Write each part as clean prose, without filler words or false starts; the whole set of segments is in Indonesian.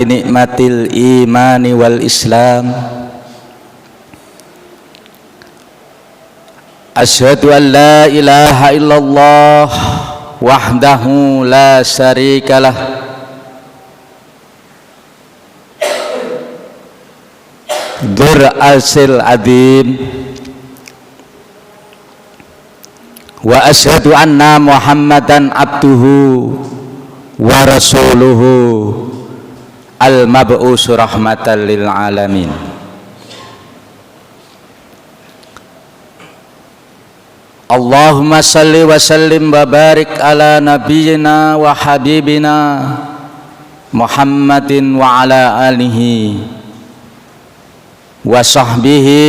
nikmatil imani wal islam. Asyhadu an la ilaha illallah wahdahu la syarikalah dzul arsil adzim wa asyhadu anna muhammadan abduhu wa rasuluhu al-mab'us rahmatan lil alamin. Allahumma salli wa sallim wa barik ala nabiyyina wa habibina Muhammadin wa ala alihi wa sahbihi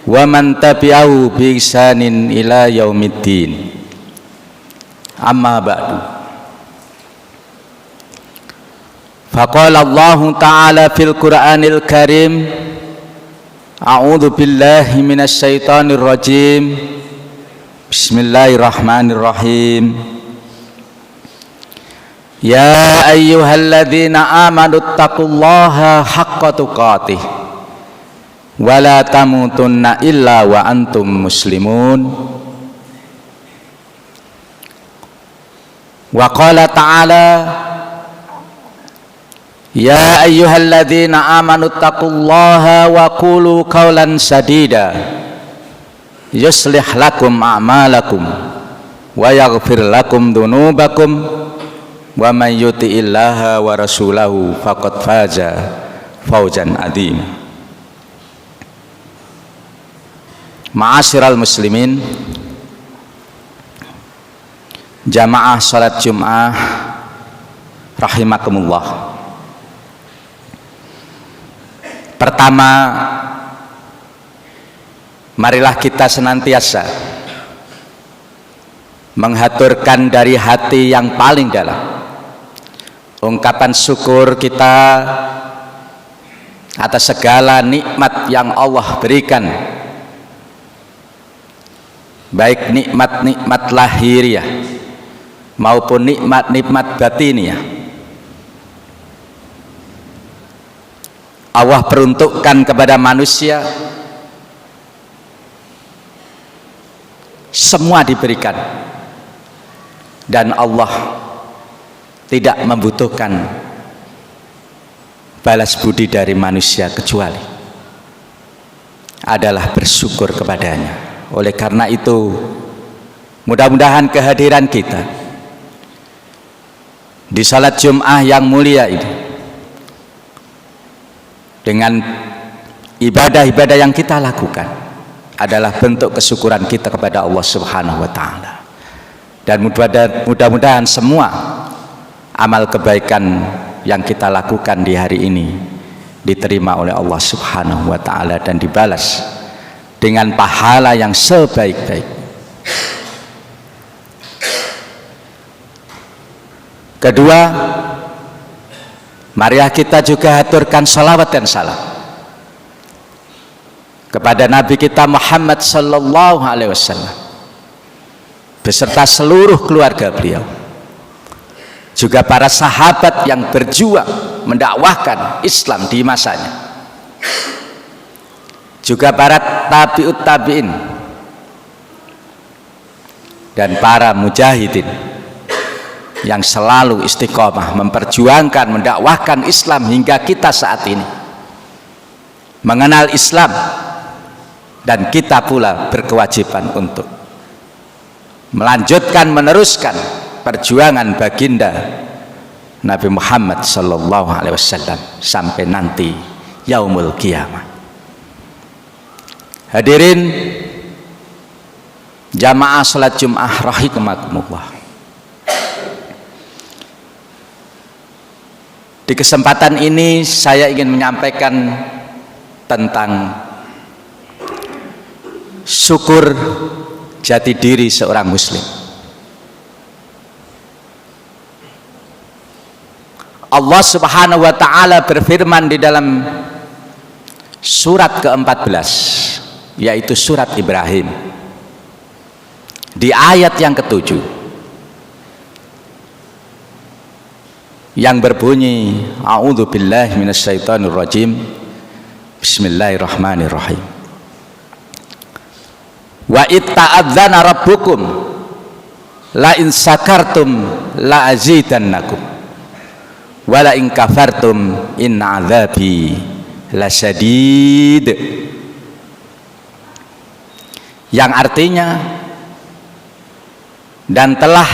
wa man tabi'ahu bi ihsanin ila yaumiddin. Amma ba'du. Faqala Allah Ta'ala fil Qur'anil Karim, a'udzu billahi minasy syaithanir rajim. Bismillahirrahmanirrahim. Ya ayyuhalladzina amanu taqullaha haqqa tuqatih wa la tamutunna illa wa antum muslimun. Wa qala ta'ala, ya ayyuhalladzina amanu taqullaha wa qulu qawlan sadida yuslih lakum a'malakum wa yaghfir lakum dhunubakum wa man yuti'illaha wa rasulahu faqad faza fawzan adzim. Ma'asyiral muslimin, jamaah salat Jumat rahimakumullah. Pertama, marilah kita senantiasa menghaturkan dari hati yang paling dalam ungkapan syukur kita atas segala nikmat yang Allah berikan, baik nikmat-nikmat lahiriah maupun nikmat-nikmat batiniah. Allah peruntukkan kepada manusia, semua diberikan, dan Allah tidak membutuhkan balas budi dari manusia kecuali adalah bersyukur kepadanya. Oleh karena itu, mudah-mudahan kehadiran kita di salat Jumat yang mulia ini dengan ibadah-ibadah yang kita lakukan adalah bentuk kesyukuran kita kepada Allah Subhanahu wa Ta'ala. Dan mudah-mudahan semua amal kebaikan yang kita lakukan di hari ini diterima oleh Allah Subhanahu wa Ta'ala dan dibalas dengan pahala yang sebaik-baik. Kedua, marilah kita juga haturkan salawat dan salam kepada Nabi kita Muhammad sallallahu alaihi wasallam beserta seluruh keluarga beliau, juga para sahabat yang berjuang mendakwahkan Islam di masanya, juga para tabi'ut tabi'in dan para mujahidin yang selalu istiqomah memperjuangkan mendakwahkan Islam hingga kita saat ini mengenal Islam. Dan kita pula berkewajiban untuk melanjutkan, meneruskan perjuangan baginda Nabi Muhammad sallallahu alaihi wasallam sampai nanti yaumul qiyamah. Hadirin jamaah salat Jumat rahimakumullah. Di kesempatan ini saya ingin menyampaikan tentang syukur jati diri seorang muslim. Allah Subhanahu wa Ta'ala berfirman di dalam surat ke-14, yaitu surat Ibrahim, di ayat yang ke-7, yang berbunyi a'udzubillahi minasyaitonirrajim, bismillahirrahmanirrahim. Wa itta'adzana rabbukum la in sakartum la azidannakum wa la in kafartum inna adzabi lasyadid, yang artinya dan telah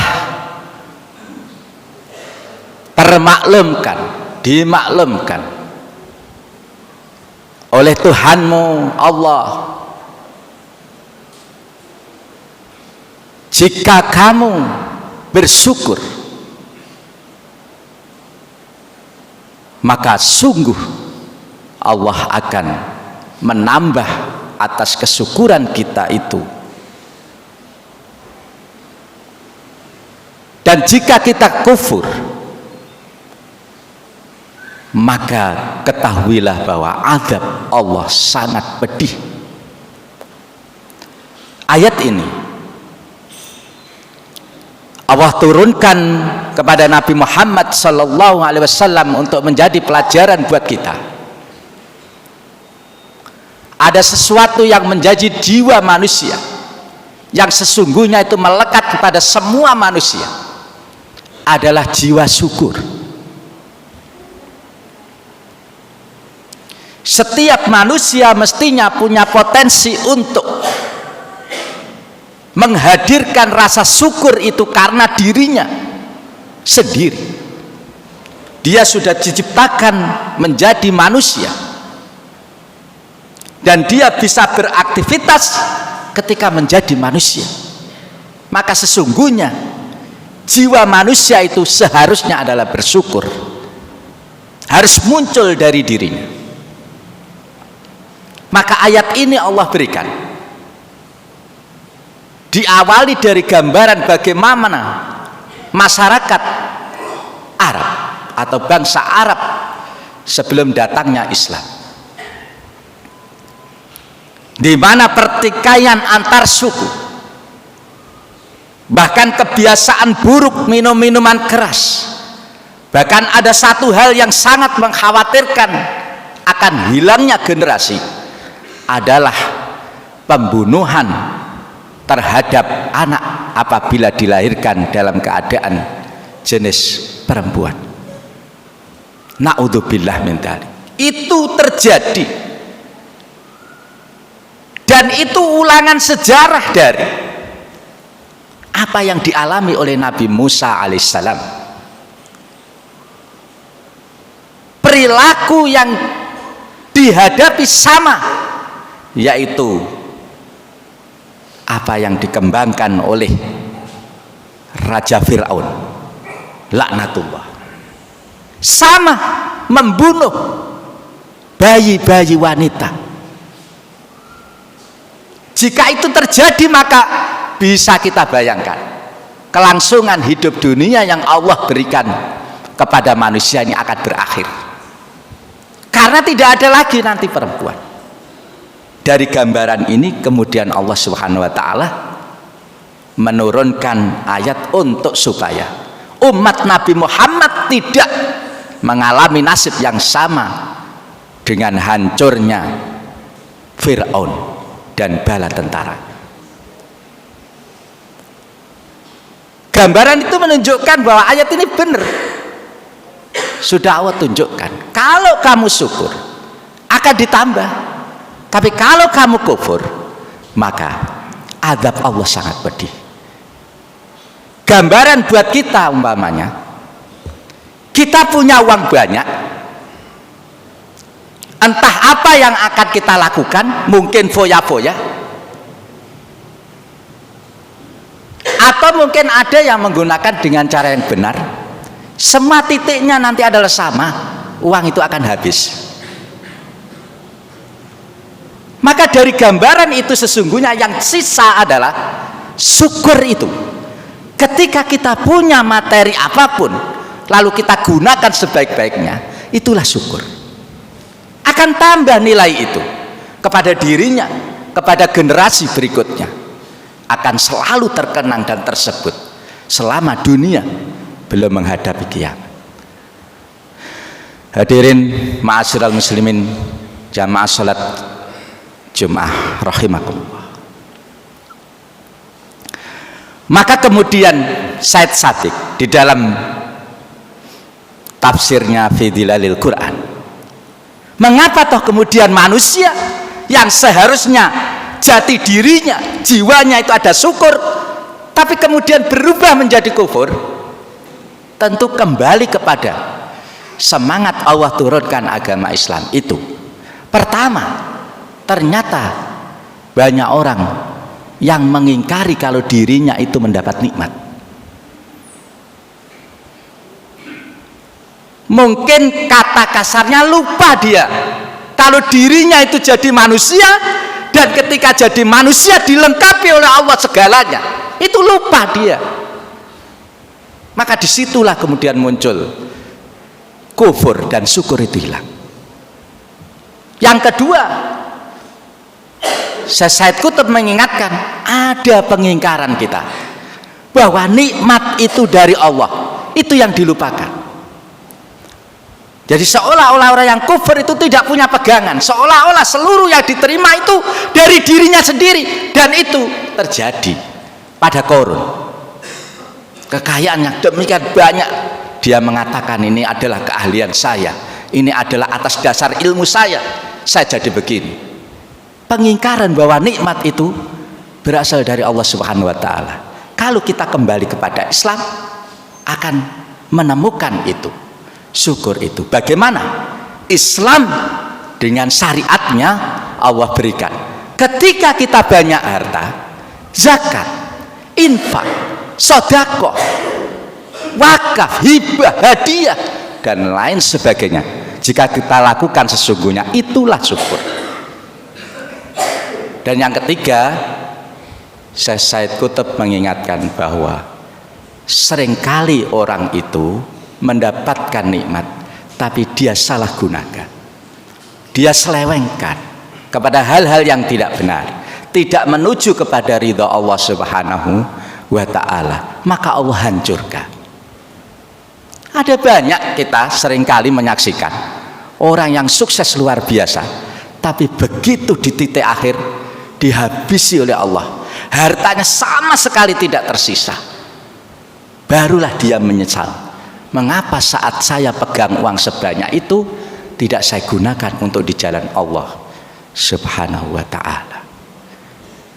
termaklumkan, dimaklumkan oleh Tuhanmu Allah, jika kamu bersyukur maka sungguh Allah akan menambah atas kesyukuran kita itu. Dan jika kita kufur, maka ketahuilah bahwa azab Allah sangat pedih. Ayat ini Allah turunkan kepada Nabi Muhammad SAW untuk menjadi pelajaran buat kita. Ada sesuatu yang menjadi jiwa manusia yang sesungguhnya itu melekat kepada semua manusia, adalah jiwa syukur. Setiap manusia mestinya punya potensi untuk menghadirkan rasa syukur itu karena dirinya sendiri. Dia sudah diciptakan menjadi manusia dan dia bisa beraktivitas ketika menjadi manusia. Maka sesungguhnya jiwa manusia itu seharusnya adalah bersyukur, harus muncul dari dirinya. Maka ayat ini Allah berikan diawali dari gambaran bagaimana masyarakat Arab atau bangsa Arab sebelum datangnya Islam, di mana pertikaian antar suku, bahkan kebiasaan buruk minum minuman keras, bahkan ada satu hal yang sangat mengkhawatirkan akan hilangnya generasi, adalah pembunuhan terhadap anak apabila dilahirkan dalam keadaan jenis perempuan. Na'udzubillah min dzalik. Itu terjadi. Dan itu ulangan sejarah dari apa yang dialami oleh Nabi Musa alaihissalam. Perilaku yang dihadapi sama, yaitu apa yang dikembangkan oleh Raja Fir'aun laknatullah, sama membunuh bayi-bayi wanita. Jika itu terjadi, maka bisa kita bayangkan kelangsungan hidup dunia yang Allah berikan kepada manusia ini akan berakhir, karena tidak ada lagi nanti perempuan. Dari gambaran ini kemudian Allah Subhanahu wa ta'ala menurunkan ayat untuk supaya umat Nabi Muhammad tidak mengalami nasib yang sama dengan hancurnya Fir'aun dan bala tentara. Gambaran itu menunjukkan bahwa ayat ini benar. Sudah Allah tunjukkan, kalau kamu syukur akan ditambah, tapi kalau kamu kufur maka azab Allah sangat pedih. Gambaran buat kita, umpamanya kita punya uang banyak, entah apa yang akan kita lakukan, mungkin foya-foya, atau mungkin ada yang menggunakan dengan cara yang benar. Semua titiknya nanti adalah sama, uang itu akan habis. Maka dari gambaran itu sesungguhnya yang sisa adalah syukur itu. Ketika kita punya materi apapun lalu kita gunakan sebaik-baiknya, itulah syukur. Akan tambah nilai itu kepada dirinya, kepada generasi berikutnya, akan selalu terkenang dan tersebut selama dunia belum menghadapi kiamat. Hadirin ma'asyiral muslimin jamaah salat Jumat rahimakumullah. Maka kemudian Said Sadiq di dalam tafsirnya fi Dhilalil Quran, mengapa toh kemudian manusia yang seharusnya jati dirinya, jiwanya itu ada syukur, tapi kemudian berubah menjadi kufur? Tentu kembali kepada semangat Allah turunkan agama Islam itu. Pertama, ternyata banyak orang yang mengingkari kalau dirinya itu mendapat nikmat. Mungkin kata kasarnya lupa dia kalau dirinya itu jadi manusia, dan ketika jadi manusia dilengkapi oleh Allah segalanya, itu lupa dia. Maka disitulah kemudian muncul kufur dan syukur itu hilang. Yang kedua, Said Qutb mengingatkan ada pengingkaran kita bahwa nikmat itu dari Allah, itu yang dilupakan. Jadi seolah-olah orang yang kufur itu tidak punya pegangan, seolah-olah seluruh yang diterima itu dari dirinya sendiri, dan itu terjadi pada Qarun. Kekayaan yang demikian banyak, dia mengatakan ini adalah keahlian saya, ini adalah atas dasar ilmu saya jadi begini. Pengingkaran bahwa nikmat itu berasal dari Allah Subhanahu wa taala. Kalau kita kembali kepada Islam akan menemukan itu, syukur itu. Bagaimana Islam dengan syariatnya Allah berikan. Ketika kita banyak harta, zakat, infak, sedekah, wakaf, hibah, hadiah, dan lain sebagainya, jika kita lakukan sesungguhnya, itulah syukur. Dan yang ketiga, Said Qutb mengingatkan bahwa seringkali orang itu mendapatkan nikmat tapi dia salah gunakan, dia selewengkan kepada hal-hal yang tidak benar, tidak menuju kepada ridha Allah Subhanahu wa ta'ala, maka Allah hancurkan. Ada banyak kita seringkali menyaksikan orang yang sukses luar biasa, tapi begitu di titik akhir dihabisi oleh Allah, hartanya sama sekali tidak tersisa, barulah dia menyesal, mengapa saat saya pegang uang sebanyak itu tidak saya gunakan untuk di jalan Allah Subhanahu wa ta'ala.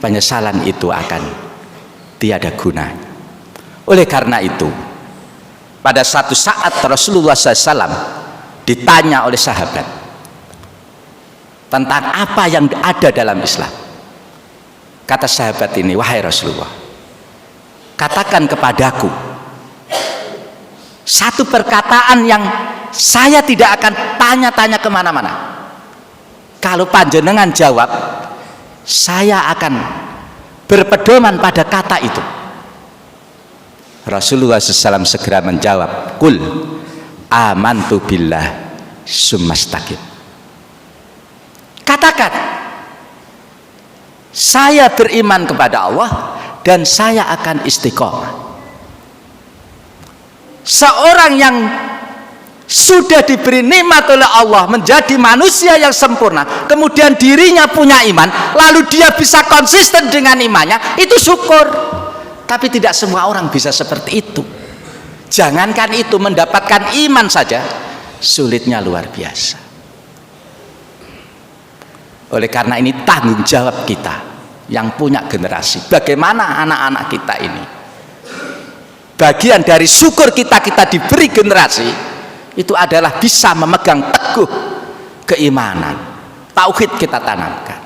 Penyesalan itu akan tiada gunanya. Oleh karena itu, pada satu saat Rasulullah SAW ditanya oleh sahabat tentang apa yang ada dalam Islam. Kata sahabat ini, wahai Rasulullah, katakan kepadaku satu perkataan yang saya tidak akan tanya-tanya kemana-mana. Kalau panjenengan jawab, saya akan berpedoman pada kata itu. Rasulullah SAW segera menjawab, Qul amantu billah summastaqim. Katakan, saya beriman kepada Allah dan saya akan istiqomah. Seorang yang sudah diberi nikmat oleh Allah menjadi manusia yang sempurna, kemudian dirinya punya iman, lalu dia bisa konsisten dengan imannya, itu syukur. Tapi tidak semua orang bisa seperti itu. Jangankan itu, mendapatkan iman saja sulitnya luar biasa. Oleh karena ini tanggung jawab kita yang punya generasi, bagaimana anak-anak kita ini, bagian dari syukur kita diberi generasi itu adalah bisa memegang teguh keimanan, tauhid kita tanamkan.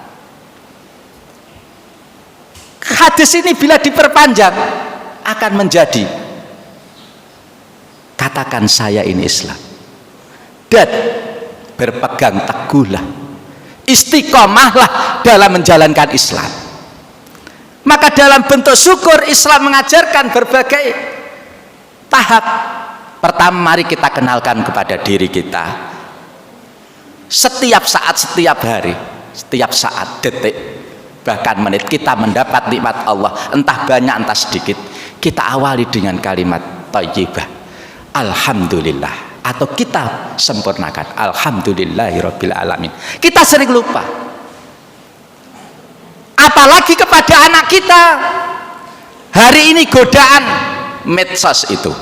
Hadis ini bila diperpanjang akan menjadi, katakan saya ini Islam, dan berpegang teguhlah, istiqomahlah dalam menjalankan Islam. Maka dalam bentuk syukur Islam mengajarkan berbagai tahap. Pertama, mari kita kenalkan kepada diri kita, setiap saat, setiap hari, setiap saat, detik, bahkan menit kita mendapat nikmat Allah, entah banyak entah sedikit, kita awali dengan kalimat thayyibah, alhamdulillah. atau kita sempurnakan. Alhamdulillahirabbil alamin. Kita sering lupa. Apalagi kepada anak kita. Hari ini godaan medsos itu.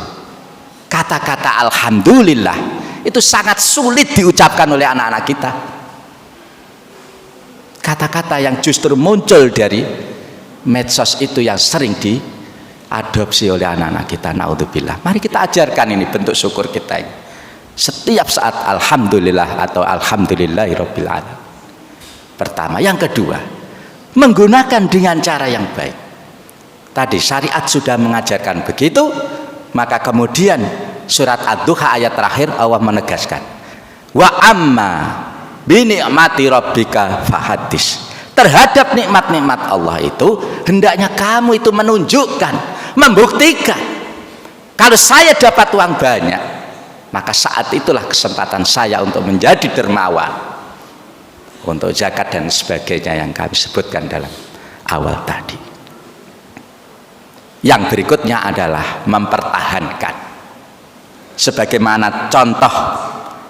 Kata-kata alhamdulillah itu sangat sulit diucapkan oleh anak-anak kita. Kata-kata yang justru muncul dari medsos itu yang sering diadopsi oleh anak-anak kita. Naudzubillah. Mari kita ajarkan ini bentuk syukur kita ini. Setiap saat alhamdulillah atau alhamdulillahirabbil alamin. Pertama, yang kedua, menggunakan dengan cara yang baik. Tadi syariat sudah mengajarkan begitu, maka kemudian surat Ad-Duha ayat terakhir Allah menegaskan, wa amma bi ni'mati rabbika fahaddits. Terhadap nikmat-nikmat Allah itu hendaknya kamu itu menunjukkan, membuktikan. Kalau saya dapat uang banyak, maka saat itulah kesempatan saya untuk menjadi dermawan, untuk zakat dan sebagainya yang kami sebutkan dalam awal tadi. Yang berikutnya adalah mempertahankan, sebagaimana contoh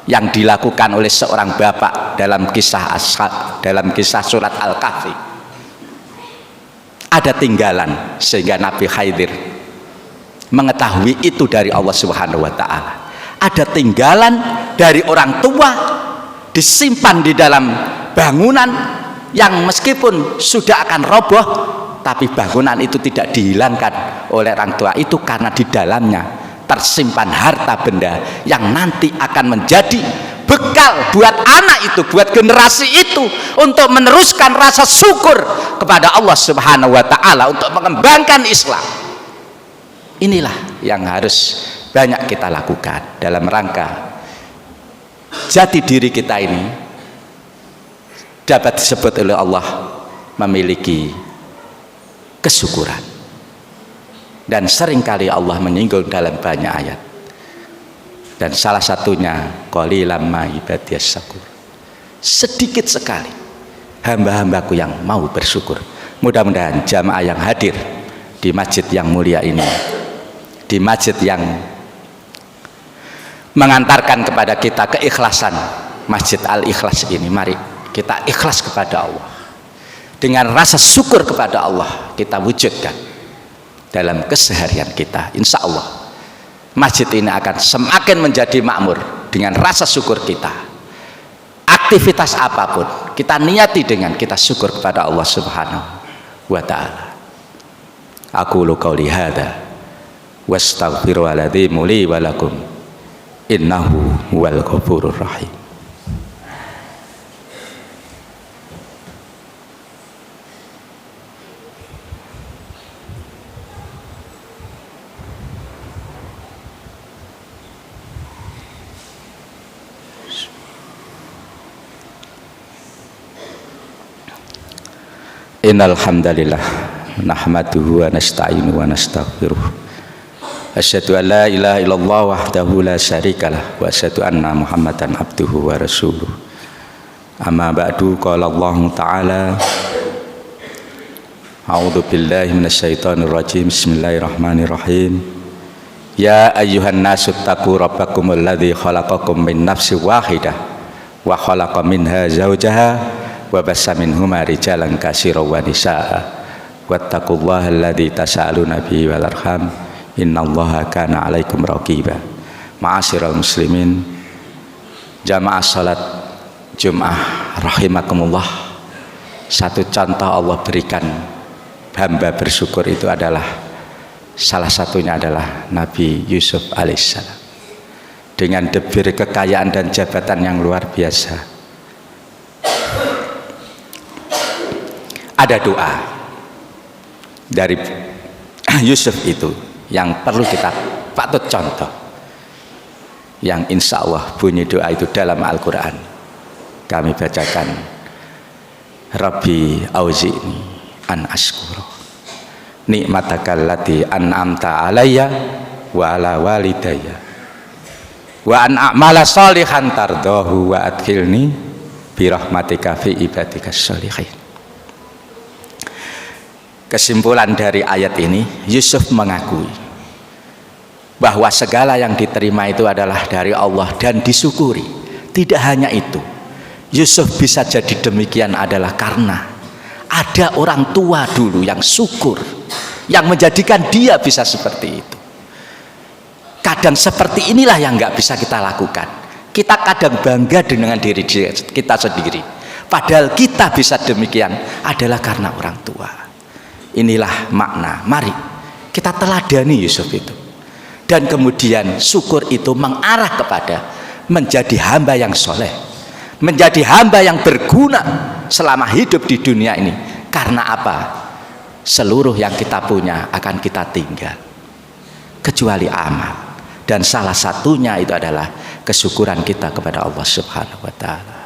yang dilakukan oleh seorang bapak dalam kisah surat Al-Kahfi. Ada tinggalan sehingga Nabi Khidir mengetahui itu dari Allah Subhanahu wa taala. Ada tinggalan dari orang tua disimpan di dalam bangunan yang meskipun sudah akan roboh, tapi bangunan itu tidak dihilangkan oleh orang tua itu karena di dalamnya tersimpan harta benda yang nanti akan menjadi bekal buat anak itu, buat generasi itu untuk meneruskan rasa syukur kepada Allah Subhanahu wa taala untuk mengembangkan Islam. Inilah yang harus banyak kita lakukan dalam rangka jati diri kita ini dapat disebut oleh Allah memiliki kesyukuran. Dan seringkali Allah menyinggung dalam banyak ayat, dan salah satunya qalilan ma ibadiyas syakur. Sedikit sekali hamba-hambaku yang mau bersyukur. Mudah-mudahan jamaah yang hadir di masjid yang mulia ini, di masjid yang mengantarkan kepada kita keikhlasan, Masjid Al-Ikhlas ini, mari kita ikhlas kepada Allah. Dengan rasa syukur kepada Allah kita wujudkan dalam keseharian kita. Insya Allah masjid ini akan semakin menjadi makmur dengan rasa syukur kita. Aktivitas apapun kita niati dengan kita syukur kepada Allah Subhanahu wa ta'ala. Aqulu qouli hadza wastaghfirullahaladzim li wa lakum innahu huwal ghafurur rahim. Innal hamdalillah nahmaduhu wa nasta'inuhu wa nastaghfiruh. Asyhadu an la ilaha illallah wahdahu la syarikalah wa asyhadu anna Muhammadan abduhu wa rasuluh. Amma ba'du, qala Allah Ta'ala a'udzu billahi minasyaitonir rajim. Bismillahirrahmanirrahim. Ya ayyuhan nasu taqu rabbakumul ladzi khalaqakum min nafsin wahidah wa khalaqa minha zawjaha wa bassa minhuma rijalan katsiran wa nisaa wattaqullaha alladzi tasaaluna bihi wal arham innallaha kana 'alaikum raqiba. Ma'asyiral muslimin, jamaah salat Jumat rahimakumullah. Satu contoh Allah berikan hamba bersyukur itu adalah, salah satunya adalah Nabi Yusuf alaihissalam. Dengan debir kekayaan dan jabatan yang luar biasa, ada doa dari Yusuf itu yang perlu kita patut contoh, yang insya Allah bunyi doa itu dalam Al-Quran. Kami bacakan, Rabbi auzi'ni an ashkura ni'matakal lati an'amta alayya wa ala walidayya wa an a'mala sholihan tardahu wa adkhilni birahmatika fi ibadikas sholihin. Kesimpulan dari ayat ini, Yusuf mengakui bahwa segala yang diterima itu adalah dari Allah dan disyukuri. Tidak hanya itu, Yusuf bisa jadi demikian adalah karena ada orang tua dulu yang syukur, yang menjadikan dia bisa seperti itu. Kadang seperti inilah yang nggak bisa kita lakukan. Kita kadang bangga dengan diri kita sendiri, padahal kita bisa demikian adalah karena orang tua. Inilah makna, mari kita teladani Yusuf itu. Dan kemudian syukur itu mengarah kepada menjadi hamba yang soleh, menjadi hamba yang berguna selama hidup di dunia ini. Karena apa? Seluruh yang kita punya akan kita tinggal, kecuali amal. Dan salah satunya itu adalah kesyukuran kita kepada Allah Subhanahu wa taala.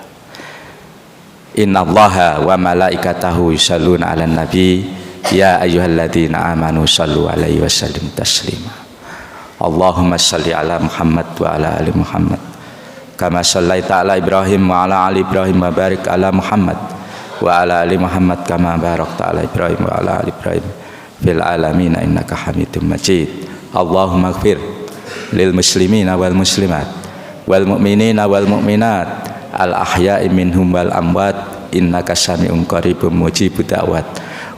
Innallaha wa malaikatahu yusholluna 'alan nabi ya ayyuhalladzina amanu shallu 'alaihi wa sallimu taslima. Allahumma shalli ala Muhammad wa ala ali Muhammad kama shallaita ala Ibrahim wa ala ali Ibrahim wa barik ala Muhammad wa ala ali Muhammad kama barakta ala Ibrahim wa ala ali Ibrahim fil alamin innaka Hamidum Majid. Allahumma ighfir lil muslimina wal muslimat wal mu'minina wal mu'minat al ahya'i minhum wal amwat innaka sami'un qaribun mujibud da'wat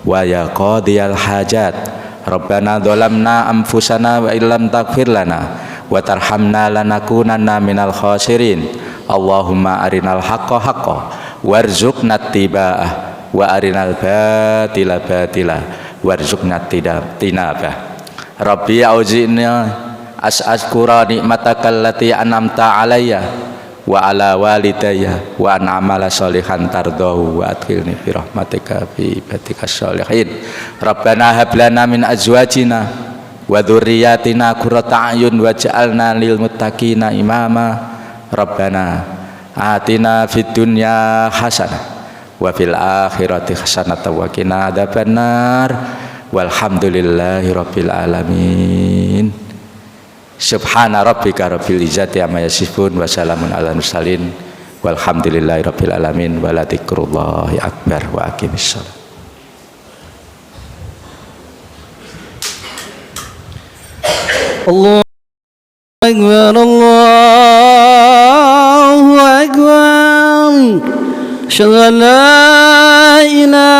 wa ya qadiyal hajat. Rabbana dzalamna anfusana wa illam taghfir lana wa tarhamna lanakunanna minal khasirin. Allahumma arinal haqqa haqqan warzuqna ittiba'ah wa arinal batila batila warzuqna tinabah. Rabbi auzi'ni as'azkura ni'matakal lati an'amta alayya wa ala walidayya wa an amala sholihan tardahu wa adkhilni fi rahmatika fi ibadika sholihin. Rabbana hab lana min azwajina wa dzurriyyatina qurrata a'yun waj'alna lil muttaqina imama. Rabbana atina fid dunya hasanah wa fil akhirati hasanah wa qina adzabannar walhamdulillahi rabbil alamin. Subhana rabbika rabbil izzati amma yasifun wa salamun alal mursalin walhamdulillahi rabbil alamin wa la dzikrullahi akbar wa aqimissalam. Allahu akbar Allahu akbar. Asyhadu an la ilaha